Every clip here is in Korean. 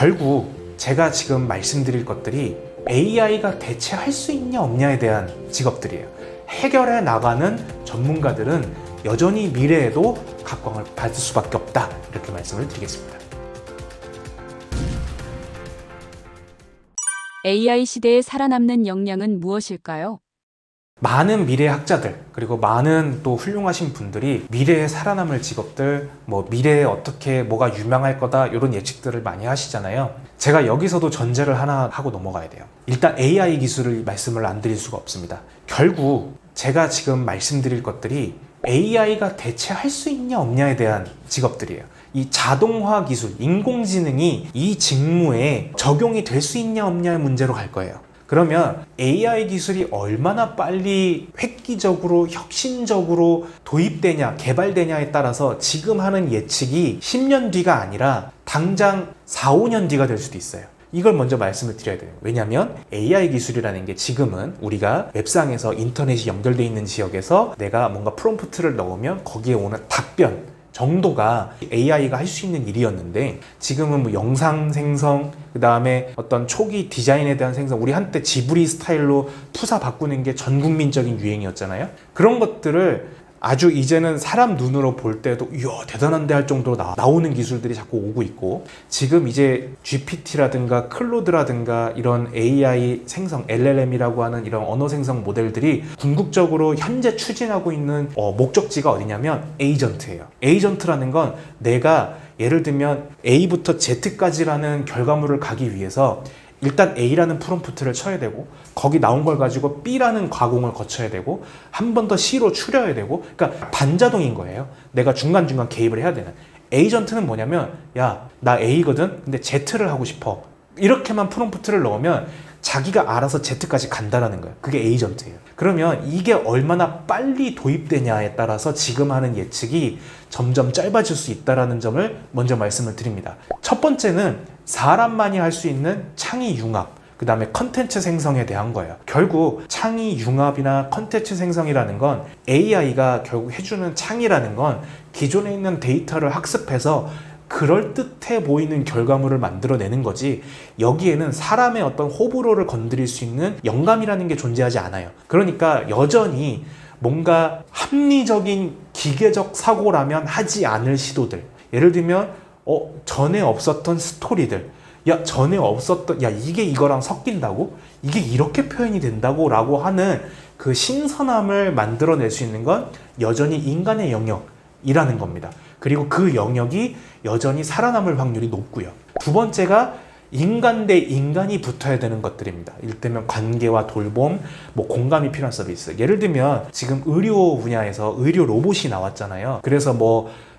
결국 제가 지금 말씀드릴 것들이 AI가 대체할 수 있냐 없냐에 대한 직업들이에요. 해결해 나가는 전문가들은 여전히 미래에도 각광을 받을 수밖에 없다, 이렇게 말씀을 드리겠습니다. AI 시대에 살아남는 역량은 무엇일까요? 많은 미래 학자들, 그리고 많은 또 훌륭하신 분들이 미래에 살아남을 직업들, 미래에 어떻게 뭐가 유명할 거다, 이런 예측들을 많이 하시잖아요. 제가 여기서도 전제를 하나 하고 넘어가야 돼요. 일단 AI 기술을 말씀을 안 드릴 수가 없습니다. 결국 제가 지금 말씀드릴 것들이 AI가 대체할 수 있냐 없냐에 대한 직업들이에요. 이 자동화 기술, 인공지능이 이 직무에 적용이 될 수 있냐 없냐의 문제로 갈 거예요. 그러면 AI 기술이 얼마나 빨리 획기적으로 혁신적으로 도입되냐 개발되냐에 따라서 지금 하는 예측이 10년 뒤가 아니라 당장 4, 5년 뒤가 될 수도 있어요. 이걸 먼저 말씀을 드려야 돼요. 왜냐하면 AI 기술이라는 게 지금은 우리가 웹상에서 인터넷이 연결되어 있는 지역에서 내가 뭔가 프롬프트를 넣으면 거기에 오는 답변 정도가 AI가 할 수 있는 일이었는데, 지금은 영상 생성, 그 다음에 어떤 초기 디자인에 대한 생성, 우리 한때 지브리 스타일로 푸사 바꾸는 게 전 국민적인 유행이었잖아요. 그런 것들을 아주 이제는 사람 눈으로 볼 때도 이야 대단한데 할 정도로 나오는 기술들이 자꾸 오고 있고, 지금 이제 GPT라든가 클로드라든가 이런 AI 생성, LLM이라고 하는 이런 언어 생성 모델들이 궁극적으로 현재 추진하고 있는 목적지가 어디냐면 에이전트예요. 에이전트라는 건 내가 예를 들면 A부터 Z까지라는 결과물을 가기 위해서 일단 A라는 프롬프트를 쳐야 되고, 거기 나온 걸 가지고 B라는 가공을 거쳐야 되고, 한 번 더 C로 추려야 되고, 그러니까 반자동인 거예요. 내가 중간중간 개입을 해야 되는. 에이전트는 뭐냐면, 야, 나 A거든? 근데 Z를 하고 싶어. 이렇게만 프롬프트를 넣으면 자기가 알아서 Z까지 간다라는 거예요. 그게 에이전트예요. 그러면 이게 얼마나 빨리 도입되냐에 따라서 지금 하는 예측이 점점 짧아질 수 있다는 점을 먼저 말씀을 드립니다. 첫 번째는 사람만이 할 수 있는 창의 융합, 그 다음에 컨텐츠 생성에 대한 거예요. 결국 창의 융합이나 컨텐츠 생성이라는 건, AI가 결국 해주는 창의라는 건 기존에 있는 데이터를 학습해서 그럴듯해 보이는 결과물을 만들어내는 거지, 여기에는 사람의 어떤 호불호를 건드릴 수 있는 영감이라는 게 존재하지 않아요. 그러니까 여전히 뭔가 합리적인 기계적 사고라면 하지 않을 시도들, 예를 들면 전에 없었던 스토리들, 전에 없었던, 이게 이거랑 섞인다고? 이게 이렇게 표현이 된다고? 라고 하는 그 신선함을 만들어낼 수 있는 건 여전히 인간의 영역이라는 겁니다. 그리고 그 영역이 여전히 살아남을 확률이 높고요. 두 번째가 인간 대 인간이 붙어야 되는 것들입니다. 이를테면 관계와 돌봄, 공감이 필요한 서비스. 예를 들면 지금 의료 분야에서 의료 로봇이 나왔잖아요. 그래서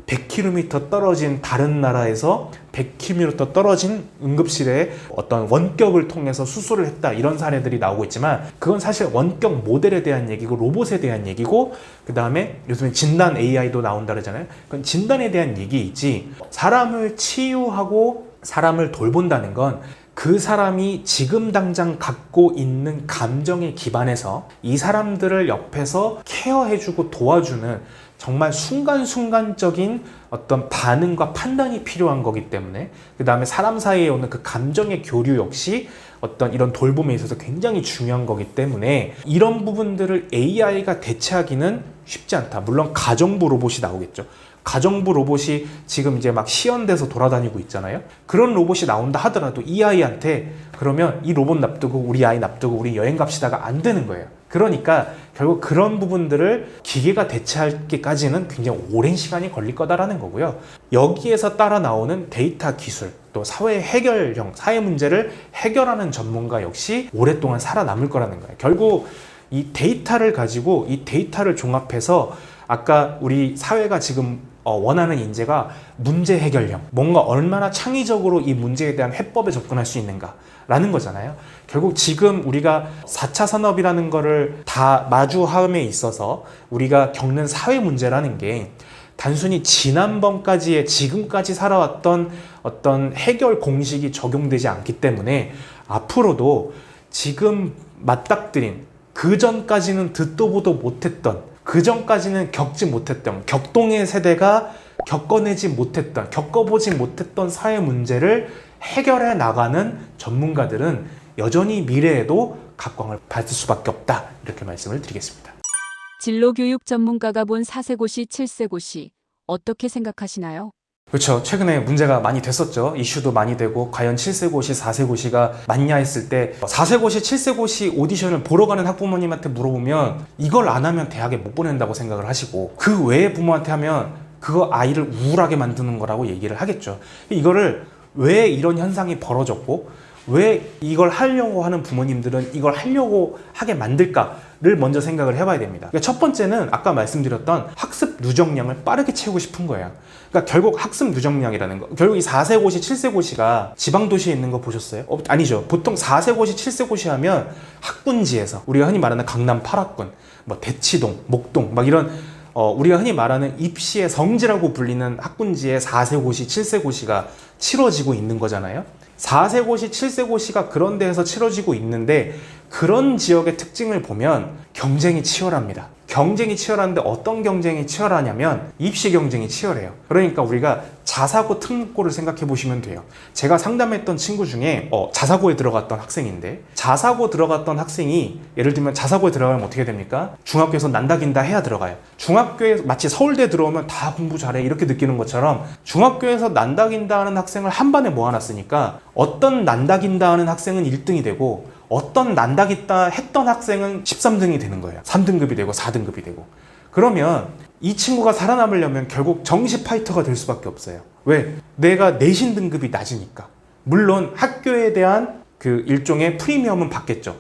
100km 떨어진 다른 나라에서 100km 떨어진 응급실에 어떤 원격을 통해서 수술을 했다, 이런 사례들이 나오고 있지만, 그건 사실 원격 모델에 대한 얘기고 로봇에 대한 얘기고, 그 다음에 요즘에 진단 AI도 나온다 그러잖아요. 그건 진단에 대한 얘기이지, 사람을 치유하고 사람을 돌본다는 건 그 사람이 지금 당장 갖고 있는 감정에 기반해서 이 사람들을 옆에서 케어해주고 도와주는 정말 순간순간적인 어떤 반응과 판단이 필요한 거기 때문에, 그 다음에 사람 사이에 오는 그 감정의 교류 역시 어떤 이런 돌봄에 있어서 굉장히 중요한 거기 때문에, 이런 부분들을 AI가 대체하기는 쉽지 않다. 물론 가정부 로봇이 나오겠죠. 가정부 로봇이 지금 이제 막 시연돼서 돌아다니고 있잖아요. 그런 로봇이 나온다 하더라도 이 아이한테 그러면 이 로봇 납두고 우리 아이 납두고 우리 여행 갑시다가 안 되는 거예요. 그러니까 결국 그런 부분들을 기계가 대체하기까지는 굉장히 오랜 시간이 걸릴 거다라는 거고요. 여기에서 따라 나오는 데이터 기술, 또 사회 해결형, 사회 문제를 해결하는 전문가 역시 오랫동안 살아남을 거라는 거예요. 결국 이 데이터를 가지고 이 데이터를 종합해서, 아까 우리 사회가 지금 원하는 인재가 문제 해결형, 뭔가 얼마나 창의적으로 이 문제에 대한 해법에 접근할 수 있는가 라는 거잖아요. 결국 지금 우리가 4차 산업이라는 거를 다 마주함에 있어서 우리가 겪는 사회 문제라는 게 단순히 지난번까지의 지금까지 살아왔던 어떤 해결 공식이 적용되지 않기 때문에, 앞으로도 지금 맞닥뜨린, 그 전까지는 듣도 보도 못했던, 그 전까지는 겪지 못했던, 격동의 세대가 겪어내지 못했던, 겪어보지 못했던 사회 문제를 해결해 나가는 전문가들은 여전히 미래에도 각광을 받을 수밖에 없다. 이렇게 말씀을 드리겠습니다. 진로교육 전문가가 본 4세고시, 7세고시 어떻게 생각하시나요? 그렇죠. 최근에 문제가 많이 됐었죠. 이슈도 많이 되고 과연 7세고시, 4세고시가 맞냐 했을 때 4세고시, 7세고시 오디션을 보러 가는 학부모님한테 물어보면 이걸 안 하면 대학에 못 보낸다고 생각을 하시고 그 외의 부모한테 하면 그거 아이를 우울하게 만드는 거라고 얘기를 하겠죠. 이거를 왜 이런 현상이 벌어졌고 왜 이걸 하려고 하는 부모님들은 이걸 하려고 하게 만들까를 먼저 생각을 해봐야 됩니다. 그러니까 첫 번째는 아까 말씀드렸던 학습 누적량을 빠르게 채우고 싶은 거예요. 그러니까 결국 학습 누적량이라는 거, 결국 이 4세고시, 7세고시가 지방도시에 있는 거 보셨어요? 아니죠. 보통 4세고시, 7세고시 하면 학군지에서 우리가 흔히 말하는 강남 8학군, 뭐 대치동, 목동 막 이런 우리가 흔히 말하는 입시의 성지라고 불리는 학군지에 4세고시, 7세고시가 치러지고 있는 거잖아요. 4세고시, 7세고시가 그런 데에서 치러지고 있는데 그런 지역의 특징을 보면 경쟁이 치열합니다. 경쟁이 치열한데 어떤 경쟁이 치열하냐면 입시 경쟁이 치열해요. 그러니까 우리가 자사고 특목고를 생각해 보시면 돼요. 제가 상담했던 친구 중에 자사고에 들어갔던 학생인데 자사고 들어갔던 학생이 예를 들면 자사고에 들어가면 어떻게 됩니까? 중학교에서 난다긴다 해야 들어가요. 중학교에 마치 서울대 들어오면 다 공부 잘해 이렇게 느끼는 것처럼 중학교에서 난다긴다 하는 학생을 한 반에 모아놨으니까 어떤 난다긴다 하는 학생은 1등이 되고 어떤 난다긴다 했던 학생은 13등이 되는 거예요. 3등급이 되고 4등급이 되고. 그러면 이 친구가 살아남으려면 결국 정시 파이터가 될 수밖에 없어요. 왜? 내가 내신 등급이 낮으니까. 물론 학교에 대한 그 일종의 프리미엄은 받겠죠.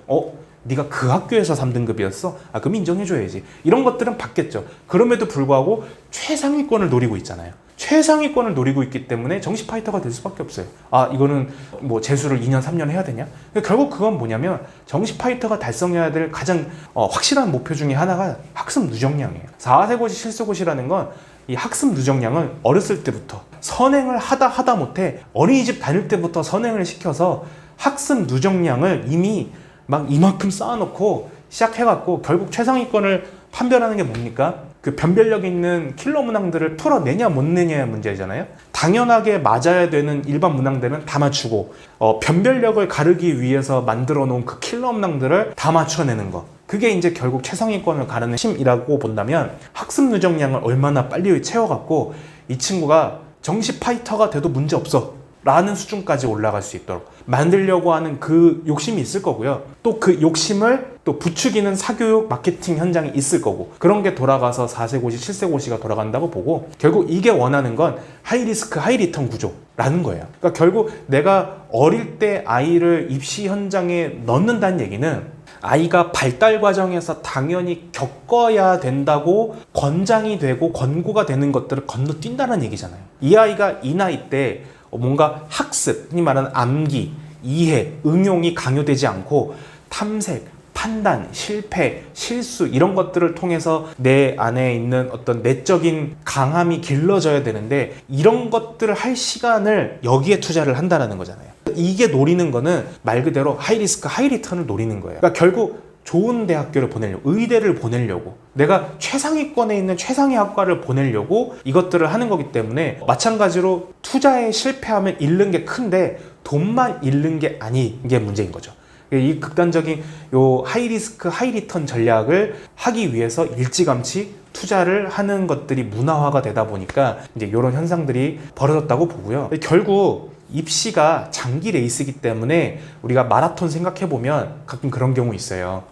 네가 그 학교에서 3등급이었어? 그럼 인정해줘야지. 이런 것들은 받겠죠. 그럼에도 불구하고 최상위권을 노리고 있잖아요. 최상위권을 노리고 있기 때문에 정시 파이터가 될 수밖에 없어요. 이거는 뭐 재수를 2년, 3년 해야 되냐? 결국 그건 뭐냐면 정시 파이터가 달성해야 될 가장 확실한 목표 중에 하나가 학습 누적량이에요. 4세고시, 7세고시라는 건 이 학습 누적량을 어렸을 때부터 선행을 하다 못해 어린이집 다닐 때부터 선행을 시켜서 학습 누적량을 이미 막 이만큼 쌓아놓고 시작해갖고 결국 최상위권을 판별하는 게 뭡니까? 그 변별력 있는 킬러 문항들을 풀어내냐 못 내냐의 문제잖아요. 당연하게 맞아야 되는 일반 문항들은 다 맞추고 변별력을 가르기 위해서 만들어 놓은 그 킬러 문항들을 다 맞춰내는 거. 그게 이제 결국 최상위권을 가르는 힘이라고 본다면 학습 누적량을 얼마나 빨리 채워갖고 이 친구가 정시 파이터가 돼도 문제 없어 라는 수준까지 올라갈 수 있도록 만들려고 하는 그 욕심이 있을 거고요. 또 그 욕심을 또 부추기는 사교육 마케팅 현장이 있을 거고 그런 게 돌아가서 4세고시, 7세고시가 돌아간다고 보고 결국 이게 원하는 건 하이리스크, 하이리턴 구조라는 거예요. 그러니까 결국 내가 어릴 때 아이를 입시 현장에 넣는다는 얘기는 아이가 발달 과정에서 당연히 겪어야 된다고 권장이 되고 권고가 되는 것들을 건너뛴다는 얘기잖아요. 이 아이가 이 나이 때 뭔가 학습, 흔히 말하는 암기, 이해, 응용이 강요되지 않고 탐색, 판단, 실패, 실수 이런 것들을 통해서 내 안에 있는 어떤 내적인 강함이 길러져야 되는데 이런 것들을 할 시간을 여기에 투자를 한다는 거잖아요. 이게 노리는 거는 말 그대로 하이리스크, 하이리턴을 노리는 거예요. 그러니까 결국 좋은 대학교를 보내려고, 의대를 보내려고, 내가 최상위권에 있는 최상위 학과를 보내려고 이것들을 하는 거기 때문에 마찬가지로 투자에 실패하면 잃는 게 큰데 돈만 잃는 게 아닌 게 문제인 거죠. 이 극단적인 요 하이리스크, 하이리턴 전략을 하기 위해서 일찌감치 투자를 하는 것들이 문화화가 되다 보니까 이제 이런 현상들이 벌어졌다고 보고요. 결국 입시가 장기 레이스이기 때문에 우리가 마라톤 생각해보면 가끔 그런 경우 있어요.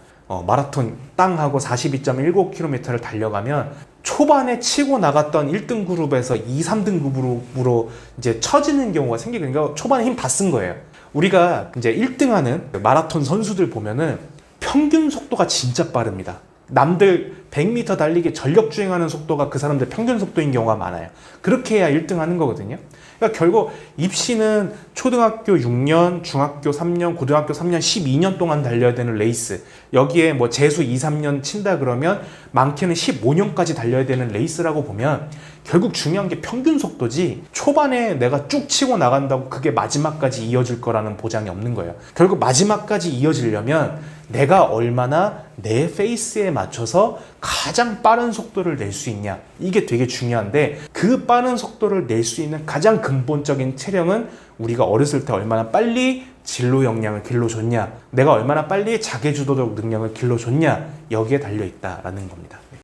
마라톤 땅하고 42.19km를 달려가면 초반에 치고 나갔던 1등 그룹에서 2, 3등급으로 이제 처지는 경우가 생기니까 초반에 힘 다 쓴 거예요. 우리가 이제 1등하는 마라톤 선수들 보면은 평균 속도가 진짜 빠릅니다. 남들 100m 달리기 전력 주행하는 속도가 그 사람들 평균 속도인 경우가 많아요. 그렇게 해야 1등 하는 거거든요. 그러니까 결국 입시는 초등학교 6년, 중학교 3년, 고등학교 3년, 12년 동안 달려야 되는 레이스. 여기에 뭐 재수 2, 3년 친다 그러면 많게는 15년까지 달려야 되는 레이스라고 보면 결국 중요한 게 평균 속도지 초반에 내가 쭉 치고 나간다고 그게 마지막까지 이어질 거라는 보장이 없는 거예요. 결국 마지막까지 이어지려면 내가 얼마나 내 페이스에 맞춰서 가장 빠른 속도를 낼 수 있냐, 이게 되게 중요한데, 그 빠른 속도를 낼 수 있는 가장 근본적인 체령은 우리가 어렸을 때 얼마나 빨리 진로 역량을 길러줬냐, 내가 얼마나 빨리 자기주도적 능력을 길러줬냐, 여기에 달려 있다라는 겁니다.